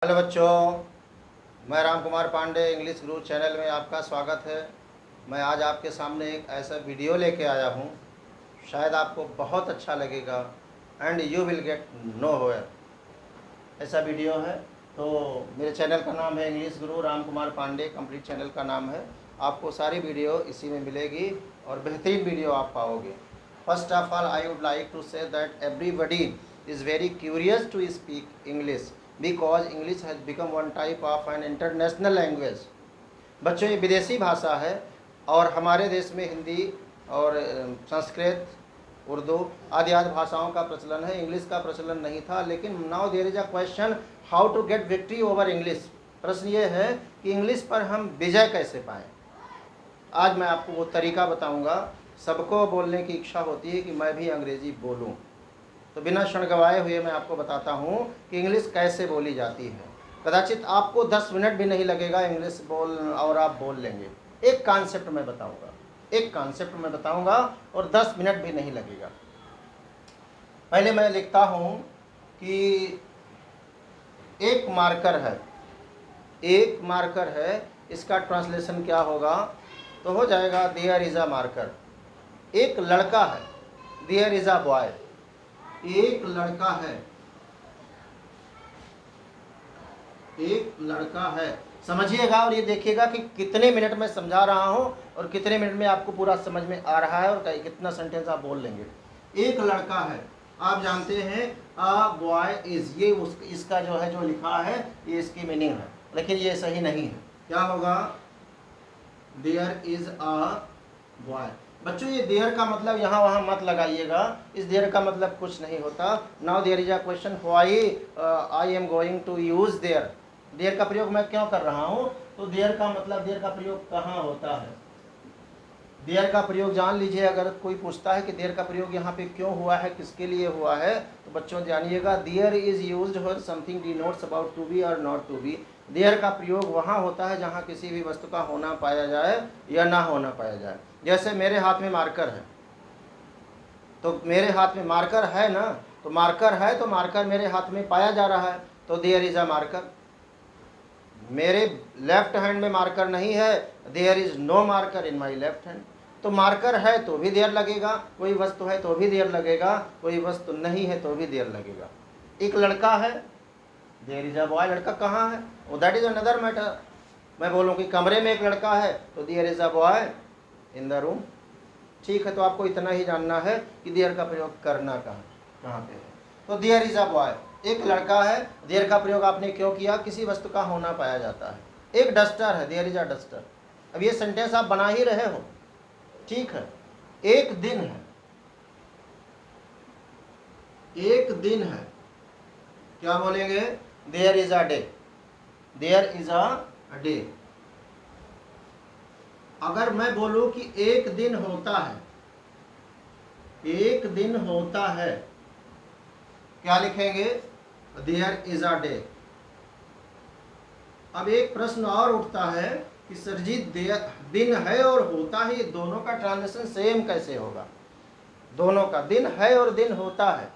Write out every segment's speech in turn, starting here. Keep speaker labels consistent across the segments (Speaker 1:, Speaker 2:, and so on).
Speaker 1: Hello बच्चों, मैं Ram Kumar Pandey English गुरु channel में आपका स्वागत है। मैं आज आपके सामने एक ऐसा वीडियो लेके आया हूँ, शायद आपको बहुत अच्छा लगेगा and you will get nowhere. ऐसा वीडियो है। तो मेरे चैनल का नाम है English Guru Ram Kumar Pandey, complete channel का नाम है। आपको सारी वीडियो इसी में मिलेगी और बेहतरीन वीडियो आप पाओगे। First of all I would like to say that everybody is very curious to speak English because English has become one type of an international language। बच्चों, ये विदेशी भाषा है और हमारे देश में हिंदी और संस्कृत, उर्दू आदि भाषाओं का प्रचलन है। इंग्लिश का प्रचलन नहीं था, लेकिन now there is a question how to get victory over English. प्रश्न ये है कि इंग्लिश पर हम विजय कैसे पाएँ। आज मैं आपको वो तरीका बताऊंगा। सबको बोलने की इच्छा होती है कि मैं भी अंग्रेज़ी बोलूं, तो बिना क्षण गवाए हुए मैं आपको बताता हूं कि इंग्लिश कैसे बोली जाती है। कदाचित आपको 10 मिनट भी नहीं लगेगा इंग्लिश बोल और आप बोल लेंगे। एक कॉन्सेप्ट मैं बताऊंगा और 10 मिनट भी नहीं लगेगा। पहले मैं लिखता हूं कि एक मार्कर है, इसका ट्रांसलेशन क्या होगा, तो हो जाएगा देयर इज़ अ मार्कर। एक लड़का है, देयर इज़ अ बॉय। एक लड़का है, समझिएगा और ये देखिएगा कि कितने मिनट में समझा रहा हूँ और कितने मिनट में आपको पूरा समझ में आ रहा है और कितना सेंटेंस आप बोल लेंगे। एक लड़का है, आप जानते हैं अ बॉय इज, ये इसका जो है जो लिखा है ये इसकी मीनिंग है, लेकिन ये सही नहीं है। क्या होगा, देयर इज अ बॉय। बच्चों, ये देयर का मतलब यहाँ वहाँ मत लगाइएगा, इस देयर का मतलब कुछ नहीं होता। Now there is a question why I am going to use there. There का प्रयोग मैं क्यों कर रहा हूँ, तो देयर का मतलब देयर का प्रयोग कहाँ होता है, देयर का प्रयोग जान लीजिए। अगर कोई पूछता है कि देयर का प्रयोग यहाँ पे क्यों हुआ है, किसके लिए हुआ है, तो बच्चों जानिएगा there is used when something denotes about to be और नॉट टू बी। देयर का प्रयोग वहाँ होता है जहाँ किसी भी वस्तु का होना पाया जाए या ना होना पाया जाए। जैसे मेरे हाथ में मार्कर है, तो मेरे हाथ में मार्कर है ना, तो मार्कर मेरे हाथ में पाया जा रहा है, तो देयर इज अ मार्कर। मेरे लेफ्ट हैंड में मार्कर नहीं है, there is no marker in my left hand. तो मार्कर है तो भी देर लगेगा, कोई वस्तु है तो भी देर लगेगा, कोई वस्तु नहीं है तो भी देर लगेगा। एक लड़का है, देयर इज अ बॉय। लड़का कहाँ है, वो दैट इज अनदर मैटर। मैं बोलूँ कि कमरे में एक लड़का है, तो there is a boy in the room. ठीक है, तो आपको इतना ही जानना है कि देयर का प्रयोग करना कहाँ पे है। तो देयर इज अ बॉय, एक लड़का है। देयर का प्रयोग आपने क्यों किया, किसी वस्तु का होना पाया जाता है। एक डस्टर है, देयर इज अ डस्टर। अब ये सेंटेंस आप बना ही रहे हो, ठीक है। एक दिन है, क्या बोलेंगे, there is a day. There is a day. अगर मैं बोलूं कि एक दिन होता है, क्या लिखेंगे, देयर इज अ डे। अब एक प्रश्न और उठता है कि सर जी दिन है और होता है, ये दोनों का ट्रांसलेशन सेम कैसे होगा। दोनों का, दिन है और दिन होता है,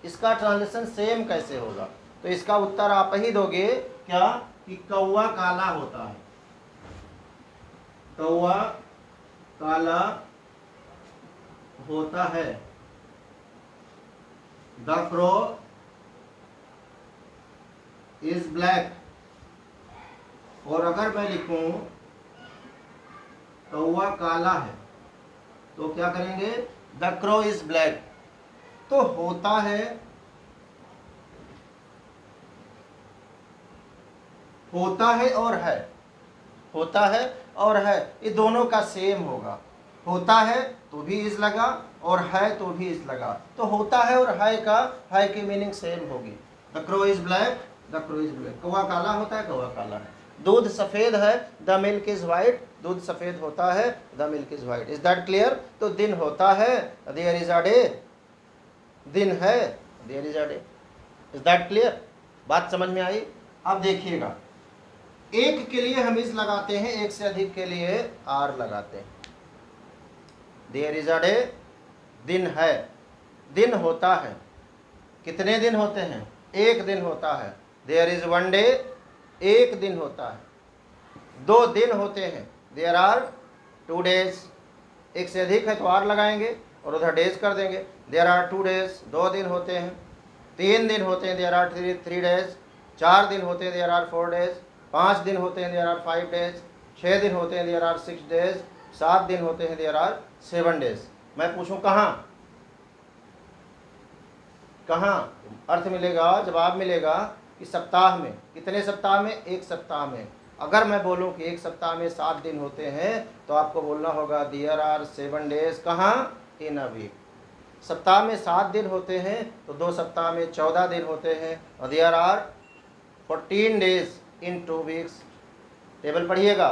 Speaker 1: इसका ट्रांसलेशन सेम कैसे होगा। तो इसका उत्तर आप ही दोगे, क्या, कि कौवा काला होता है। कौवा काला होता है, द क्रो इज ब्लैक। और अगर मैं लिखूं कौवा काला है, तो क्या करेंगे, द क्रो इज ब्लैक। तो होता और है, ये दोनों का सेम होगा। होता है तो भी इज लगा और है तो भी इज लगा, तो होता है और है की मीनिंग सेम होगी। द क्रो इज ब्लैक, कौवा काला होता है, कौवा काला है। दूध सफेद है, द मिल्क इज व्हाइट, दूध सफेद होता है, the milk is white. Is that clear. तो दिन होता है, देयर इज अ डे। दिन है, there is a day. Is that clear, बात समझ में आई। अब देखिएगा, एक के लिए हम इस लगाते हैं, एक से अधिक के लिए आर लगाते हैं। देयर इज अ डे, दिन है, दिन होता है। कितने दिन होते हैं, एक दिन होता है। देयर इज़ वन डे, एक दिन होता है। 2 दिन होते हैं, देयर आर 2 डेज। एक से अधिक है तो आर लगाएंगे और उधर डेज कर देंगे। देयर आर 2 डेज, 2 दिन होते हैं। 3 दिन होते हैं, देयर आर 3 डेज। 4 दिन होते हैं, देयर आर 4 डेज। 5 दिन होते हैं, देयर आर 5 डेज। 6 दिन होते हैं, देयर आर 6 डेज। 7 दिन होते हैं, देयर आर 7 डेज। मैं पूछूं कहाँ कहाँ अर्थ मिलेगा, जवाब मिलेगा कि सप्ताह में। कितने सप्ताह में? एक सप्ताह में। अगर मैं बोलूं कि एक सप्ताह में 7 दिन होते हैं तो आपको बोलना होगा देयर आर 7 डेज। कहाँ? In a week. सप्ताह में 7 दिन होते हैं तो 2 सप्ताह में 14 दिन होते हैं, और there are 14 days in 2 weeks. Table पढ़िएगा।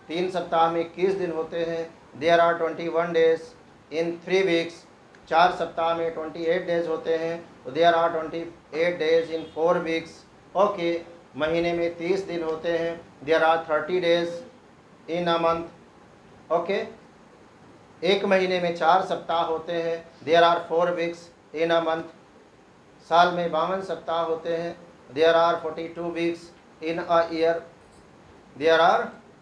Speaker 1: 3 सप्ताह में 21 दिन होते हैं, there are 21 days in 3 weeks. 4 सप्ताह में 28 डेज होते हैं तो there are 28 days in 4 weeks. Okay. महीने में 30 दिन होते हैं, there are 30 days in a month. Okay. एक महीने में 4 सप्ताह होते हैं, there are 4 weeks in a month. साल में 52 सप्ताह होते हैं, there are 42 weeks in a year. There are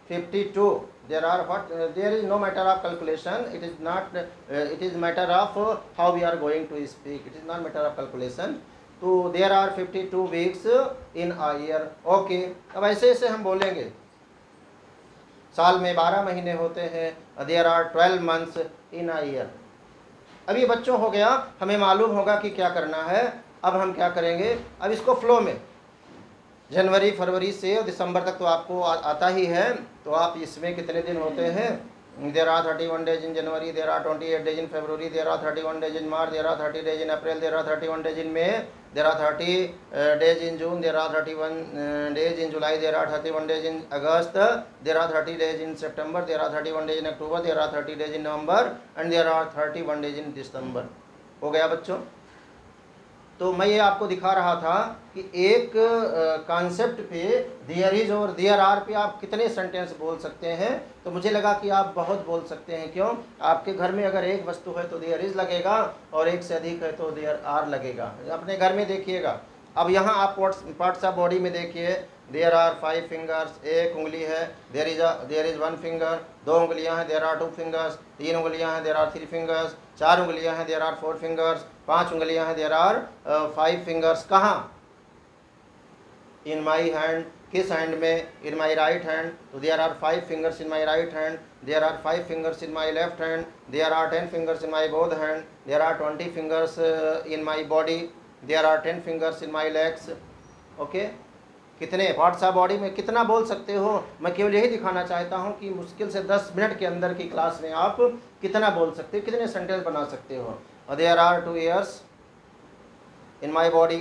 Speaker 1: 52. There are what? There is no matter of calculation. It is not. It is matter of how we are going to speak. It is not matter of calculation. तो there are 52 weeks in a year. Okay. अब ऐसे ऐसे हम बोलेंगे। साल में 12 महीने होते हैं, there are 12 months in a year. अब ये बच्चों हो गया, हमें मालूम होगा कि क्या करना है। अब हम क्या करेंगे, अब इसको फ्लो में, जनवरी फरवरी से दिसंबर तक तो आपको आता ही है, तो आप इसमें कितने दिन होते हैं? There are 31 days in January, there are 28 days in February, there are 31 days in March, there are 30 days in April, there are 31 days in May, there are 30 days in June, there are 31 days in July, there are 31 days in August, there are 30 days in September, there are 31 days in October, there are 30 days in November, and there are 31 days in December. हो गया बच्चों? तो मैं ये आपको दिखा रहा था कि एक कॉन्सेप्ट पे देयर इज और देयर आर पे आप कितने सेंटेंस बोल सकते हैं। तो मुझे लगा कि आप बहुत बोल सकते हैं। क्यों? आपके घर में अगर एक वस्तु है तो देयर इज लगेगा, और एक से अधिक है तो देयर आर लगेगा। अपने घर में देखिएगा। अब यहाँ आप पार्ट्स ऑफ बॉडी में देखिए, देयर आर 5 फिंगर्स, एक उंगली है, देयर इज 1 फिंगर। 2 उंगलियाँ हैं, देयर आर 2 फिंगर्स। 3 उंगलियाँ हैं, देयर आर 3 फिंगर्स। 4 उंगलियाँ हैं, देयर आर 4 फिंगर्स। 5 उंगलियाँ हैं, देयर आर 5 फिंगर्स। कहाँ? इन माई हैंड। किस हैंड में? In my right hand. तो there are 5 fingers in my right hand, there are 5 fingers in my left hand, there are 10 fingers in my both hand, there are 20 fingers in my body, there are 10 fingers in my legs. Okay. कितने parts of body में कितना बोल सकते हो? मैं केवल यही दिखाना चाहता हूँ कि मुश्किल से 10 मिनट के अंदर की क्लास में आप कितना बोल सकते हो, कितने सेंटेंस बना सकते हो। There are 2 ears in my body,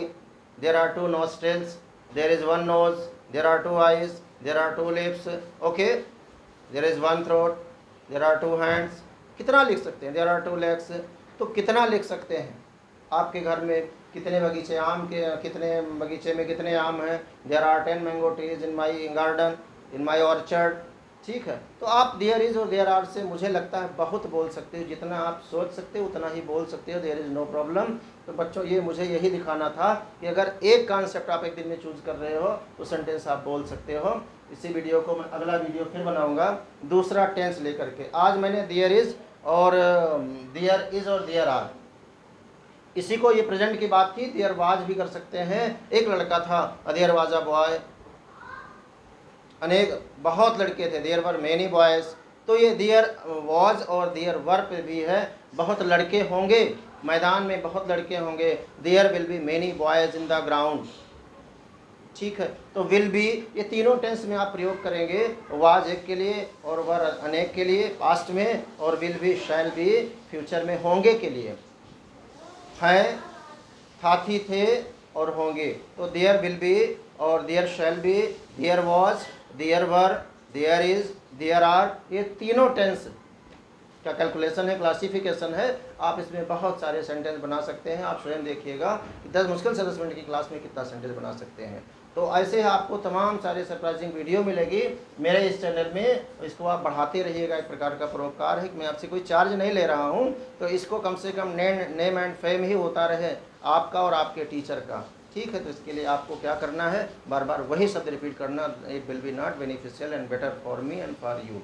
Speaker 1: there are 2 nostrils, there is 1 nose, there are 2 eyes, there are 2 lips, okay, there is 1 throat, there are 2 hands। कितना लिख सकते हैं? there are 2 legs। तो कितना लिख सकते हैं? आपके घर में कितने बगीचे आम के, कितने बगीचे में कितने आम हैं? There are 10 mango trees in my garden, in my orchard. ठीक है। तो आप देयर इज़ और देयर आर से मुझे लगता है बहुत बोल सकते हो। जितना आप सोच सकते हो उतना ही बोल सकते हो। There is no problem. तो बच्चों ये मुझे यही दिखाना था कि अगर एक कॉन्सेप्ट आप एक दिन में चूज़ कर रहे हो तो सेंटेंस आप बोल सकते हो। इसी वीडियो को मैं अगला वीडियो फिर बनाऊँगा दूसरा टेंस लेकर के। आज मैंने देयर इज़ और देयर आर, इसी को ये प्रेजेंट की बात की। देयर वाज भी कर सकते हैं। एक लड़का था, देयर वाज अ बॉय। अनेक बहुत लड़के थे, देयर वर मेनी बॉयज़। तो ये देयर वाज और देयर वर पे भी है, बहुत लड़के होंगे मैदान में, बहुत लड़के होंगे। There will be many boys in the ground. ठीक है। तो विल बी ये तीनों टेंस में आप प्रयोग करेंगे। वाज एक के लिए और वर अनेक के लिए पास्ट में, और will be shall be future में होंगे के लिए। हैं, साथी थे और होंगे। तो देयर विल बी और there shall be, there was, there were, there is, there are, ये तीनों टेंस का कैलकुलेशन है, क्लासिफिकेशन है। आप इसमें बहुत सारे सेंटेंस बना सकते हैं। आप स्वयं देखिएगा कि मुश्किल से 10 मिनट की क्लास में कितना सेंटेंस बना सकते हैं। तो ऐसे आपको तमाम सारे सरप्राइजिंग वीडियो मिलेगी मेरे इस चैनल में। इसको आप बढ़ाते रहिएगा। एक प्रकार का परोपकार है कि मैं आपसे कोई चार्ज नहीं ले रहा हूँ। तो इसको कम से कम नेम एंड फेम ही होता रहे आपका और आपके टीचर का। ठीक है, तो इसके लिए आपको क्या करना है, बार बार वही शब्द रिपीट करना, it will be not beneficial and better for me and for you.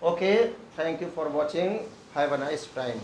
Speaker 1: Okay, thank you for watching, have a nice time.